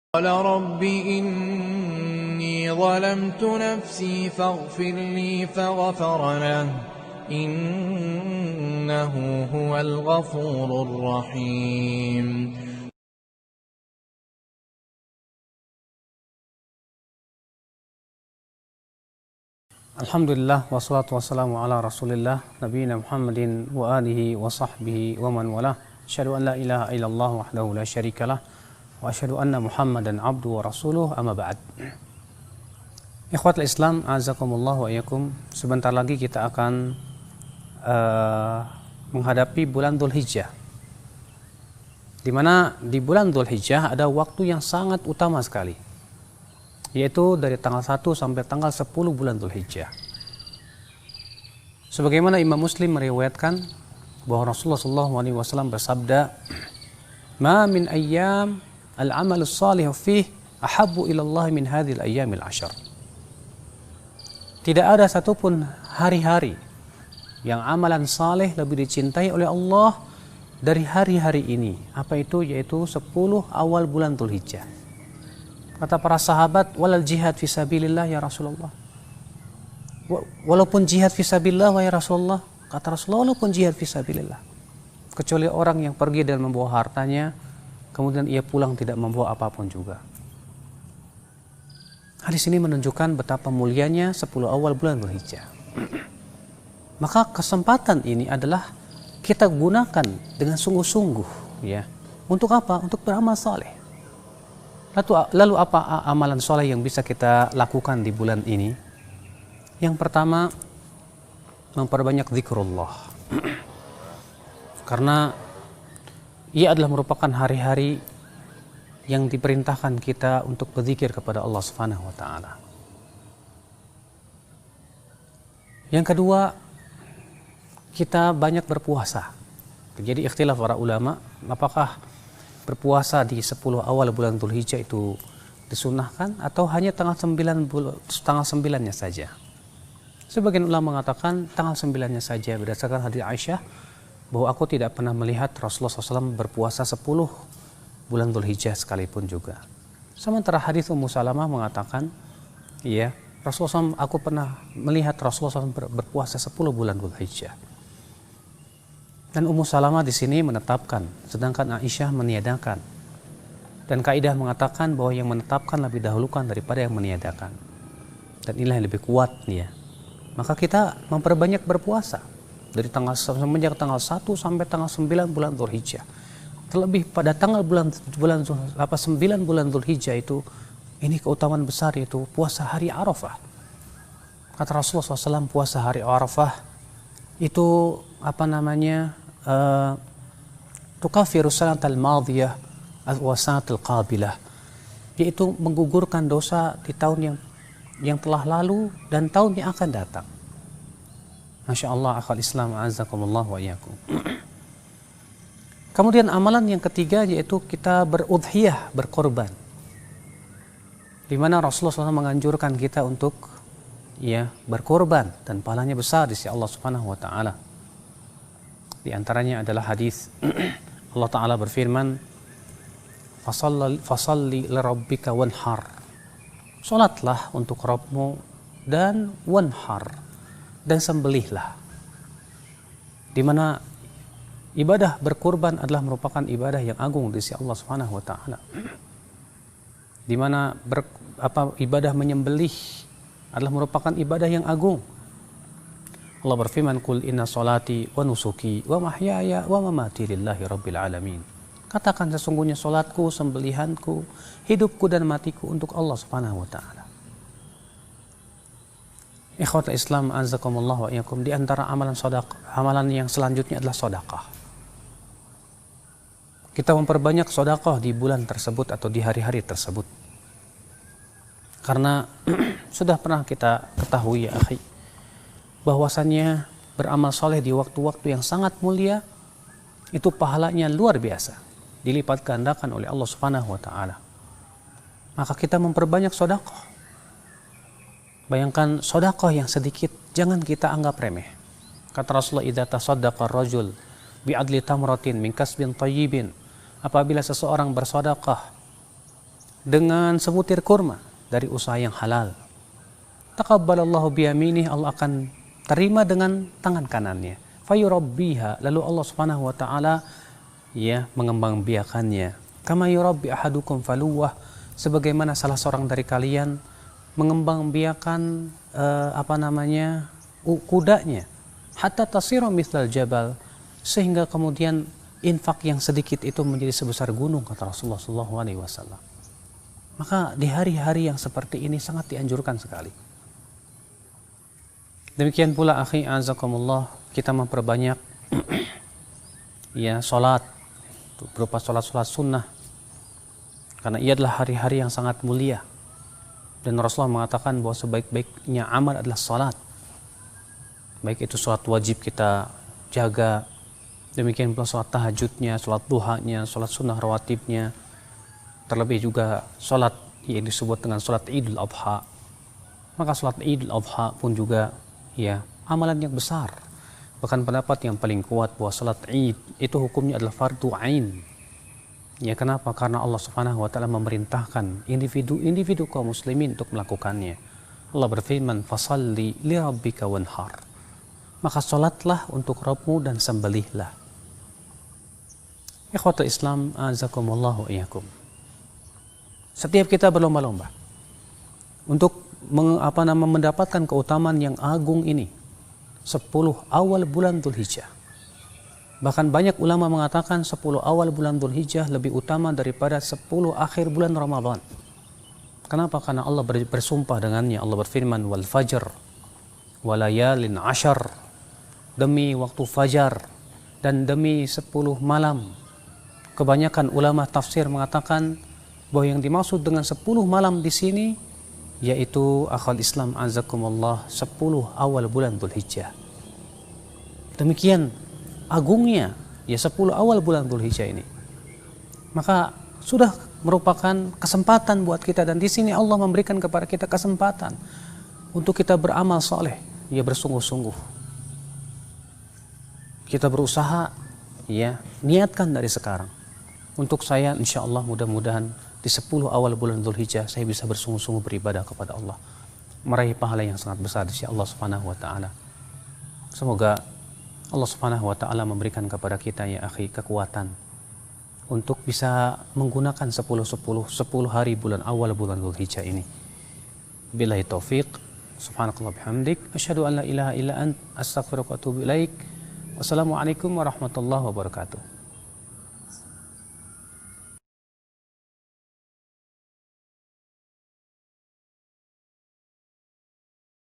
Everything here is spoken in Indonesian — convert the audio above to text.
قال رب إني ظلمت نفسي فاغفر لي فغفر له إنه هو الغفور الرحيم. Alhamdulillah wassalatu wassalamu ala rasulillah nabiyina Muhammadin wa alihi wa sahbihi wa man walah. Asyhadu an la ilaha illallah wahdahu la syarikalah wa asyhadu anna Muhammadan abdu wa rasuluh, amma ba'd. Ikhwatul Islam, azakumullah wa iyyakum. Sebentar lagi kita akan menghadapi bulan Dzulhijjah, di mana di bulan Dzulhijjah ada waktu yang sangat utama sekali, yaitu dari tanggal 1 sampai tanggal 10 bulan Dzulhijjah. Sebagaimana Imam Muslim meriwayatkan bahwa Rasulullah SAW bersabda, "Ma min ayyam al-amal as-salih fih ahabbu ila Allah min hadhil ayyamil 'ashar." Tidak ada satupun hari-hari yang amalan saleh lebih dicintai oleh Allah dari hari-hari ini. Apa itu? Yaitu 10 awal bulan Dzulhijjah. Kata para sahabat, walal jihad fisabilillah ya Rasulullah. Walaupun jihad fisabilillah ya Rasulullah. Kata Rasulullah, walaupun jihad fisabilillah. Kecuali orang yang pergi dan membawa hartanya, kemudian ia pulang tidak membawa apapun juga. Hadis ini menunjukkan betapa mulianya 10 awal bulan Dzulhijjah. Maka kesempatan ini adalah kita gunakan dengan sungguh-sungguh, ya. Untuk apa? Untuk beramal saleh. Lalu apa amalan soleh yang bisa kita lakukan di bulan ini? Yang pertama, memperbanyak zikrullah. Karena ia adalah merupakan hari-hari yang diperintahkan kita untuk berzikir kepada Allah Subhanahu wa taala. Yang kedua, kita banyak berpuasa. Jadi ikhtilaf para ulama, apakah berpuasa di 10 awal bulan Dzulhijjah itu disunahkan atau hanya tanggal 9-nya saja. Sebagian ulama mengatakan tanggal 9-nya saja, berdasarkan hadis Aisyah bahwa aku tidak pernah melihat Rasulullah SAW berpuasa 10 bulan Dzulhijjah sekalipun juga. Sementara hadis Ummu Salamah mengatakan, iya, Rasulullah SAW, aku pernah melihat Rasulullah SAW berpuasa 10 bulan Dzulhijjah. Dan Ummu Salamah di sini menetapkan, sedangkan Aisyah meniadakan. Dan kaidah mengatakan bahwa yang menetapkan lebih dahulukan daripada yang meniadakan. Dan inilah yang lebih kuat, ya. Maka kita memperbanyak berpuasa dari semenjak tanggal 1 sampai tanggal 9 bulan Dzulhijjah. Terlebih pada tanggal 9 bulan Dzulhijjah itu, ini keutamaan besar, yaitu puasa hari Arafah. Kata Rasulullah SAW, puasa hari Arafah itu tukafiru sanatal madiyah wa sanatal qabilah, yaitu menggugurkan dosa di tahun yang telah lalu dan tahun yang akan datang. Masya Allah, akhwal Islam, azakumullah wa iyyakum. Kemudian amalan yang ketiga yaitu kita berudhiyah, berkorban, di mana Rasulullah SAW menganjurkan kita untuk berkorban dan pahalanya besar di sisi Allah Subhanahu wa taala. Di antaranya adalah hadis Allah Ta'ala berfirman, fasalli lirabbika wanhar, salatlah untuk Rabbmu, dan wanhar, dan sembelihlah. Di mana ibadah berkurban adalah merupakan ibadah yang agung di sisi Allah Subhanahu wa taala. Di mana ibadah menyembelih adalah merupakan ibadah yang agung. Allah berfirman, "Qul inna salati wa nusuki wa mahyaya wa mamati lillahi rabbil alamin." Katakan, sesungguhnya salatku, sembelihanku, hidupku dan matiku untuk Allah Subhanahu wa taala. Ikhwatul Islam, azakumullah wa iyyakum, di antara amalan yang selanjutnya adalah sedekah. Kita memperbanyak sedekah di bulan tersebut atau di hari-hari tersebut. Karena sudah pernah kita ketahui, ya akhi, bahwasannya beramal soleh di waktu-waktu yang sangat mulia itu pahalanya luar biasa, dilipat gandakan oleh Allah Subhanahu wa taala. Maka kita memperbanyak sedekah. Bayangkan sedekah yang sedikit jangan kita anggap remeh. Kata Rasulullah, idza tasaddaqa ar-rajul bi'adli tamratin min kasbin thayyibin, apabila seseorang bersedekah dengan sebutir kurma dari usaha yang halal. Taqabbalallahu biyaminih, Allah akan terima dengan tangan kanannya. Fayurabbiha, lalu Allah Subhanahu wa taala ya mengembangbiakannya. Kama yurabbi ahadukum faluwah, sebagaimana salah seorang dari kalian mengembangbiakan kudanya, hatta tasira mithlal jabal, sehingga kemudian infak yang sedikit itu menjadi sebesar gunung, kata Rasulullah SAW. Maka di hari-hari yang seperti ini sangat dianjurkan sekali. Demikian pula akhi azakumullah, kita memperbanyak ya salat, berupa salat-salat sunnah, karena ia adalah hari-hari yang sangat mulia, dan Rasulullah mengatakan bahwa sebaik-baiknya amal adalah salat. Baik itu salat wajib kita jaga, demikian pula salat tahajudnya, salat duhanya, salat sunnah rawatibnya, terlebih juga salat yang disebut dengan salat Idul Adha. Maka salat Idul Adha pun juga ya amalan yang besar. Bahkan pendapat yang paling kuat bahwa salat Id itu hukumnya adalah fardu ain. Ya, kenapa? Karena Allah Subhanahu wa taala memerintahkan individu kaum muslimin untuk melakukannya. Allah berfirman, "Fasalli li rabbika wanhar." Maka salatlah untuk Rabbmu dan sembelihlah. Ikhwatul Islam, azakumullah wa iyyakum. Setiap kita berlomba-lomba untuk mendapatkan keutamaan yang agung ini, 10 awal bulan Dzulhijjah. Bahkan banyak ulama mengatakan 10 awal bulan Dzulhijjah lebih utama daripada 10 akhir bulan Ramadan. Kenapa? Karena Allah bersumpah dengannya. Allah berfirman, wal fajr walayalin ashar, demi waktu fajar dan demi 10 malam. Kebanyakan ulama tafsir mengatakan bahwa yang dimaksud dengan 10 malam di sini yaitu akhwal Islam azakumullah 10 awal bulan Dzulhijjah. Demikian agungnya ya 10 awal bulan Dzulhijjah ini. Maka sudah merupakan kesempatan buat kita, dan di sini Allah memberikan kepada kita kesempatan untuk kita beramal soleh, ya bersungguh-sungguh. Kita berusaha ya niatkan dari sekarang. Untuk saya insya Allah mudah-mudahan di 10 awal bulan Dzulhijjah saya bisa bersungguh-sungguh beribadah kepada Allah, meraih pahala yang sangat besar di sisi Allah Subhanahu wa taala. Semoga Allah Subhanahu wa taala memberikan kepada kita ya akhi kekuatan untuk bisa menggunakan 10 hari bulan awal bulan Dzulhijjah ini. Billahi taufiq. Subhanakallah bihamdik, asyhadu an la ilaha illa ant, astaghfiruka wa atubu ilaik. Wassalamualaikum warahmatullahi wabarakatuh.